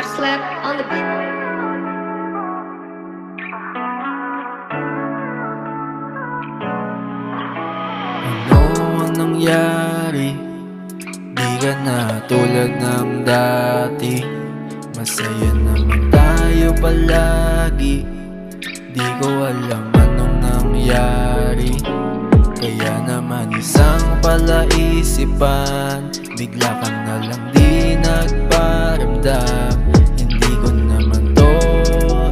Arslan on the beat. Ano ang nangyari? Di ka na tulad ng dati. Masaya naman tayo palagi. Di ko alam anong nangyari. Kaya naman isang palaisipan, bigla ka na lang di nagparamdam. Hindi ko naman to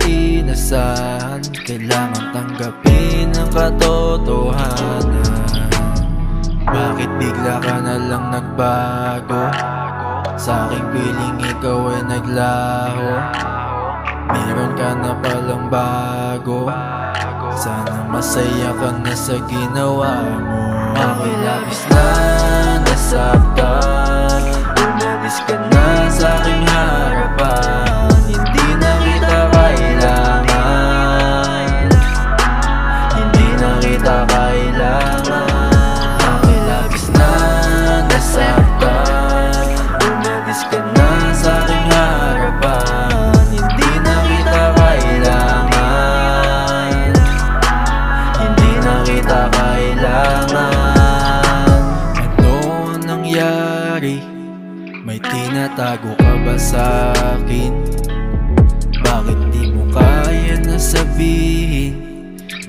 inasahan. Kailangan tanggapin ang katotohanan. Bakit bigla ka na lang nagbago? Sa aking piling ikaw ay naglaho. Meron ka na palang bago. Sana masaya ka na sa ginawa mo. Ako'y labis na nasaktan. Umalis ka na sa aking harapan. Hindi na kita kailangan. Hindi na kita kailangan. Ako'y labis na nasaktan. Umalis ka na sa aking harapan. Hindi na kita kailangan. Hindi na kita kailangan. Ano ang nangyari? May tinatago ka ba sa akin? Bakit di mo kaya na sabihin?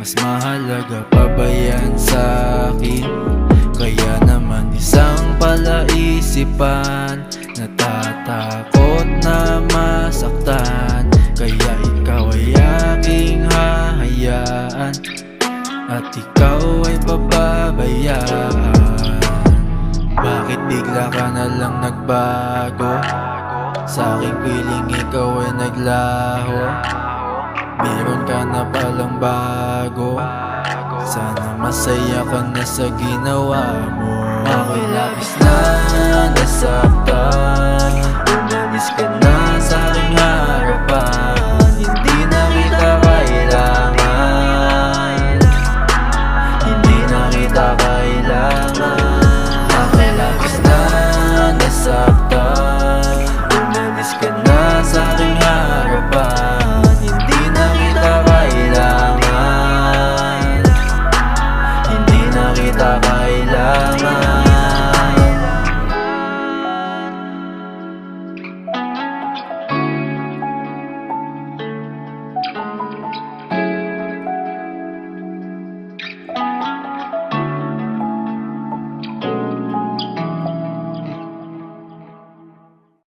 Mas mahalaga pa ba yan sa akin? Kaya naman isang palaisipan, natatakot na masaktan. Kaya ikaw ay aking hahayaan, at ikaw ay pababayaan. Bakit bigla ka na lang nagbago? Sa aking piling ikaw ay naglaho. Meron ka na palang bago. Sana masaya ka na sa ginawa mo. Ako'y labis na nasaktan. Umalis ka na sa aking harapan. Hindi na kita kailangan. Hindi na kita kailangan. Ako'y labis na nasaktan. Umalis ka na sa aking harapan. Hindi na kita kailangan. Hindi na kita kailangan.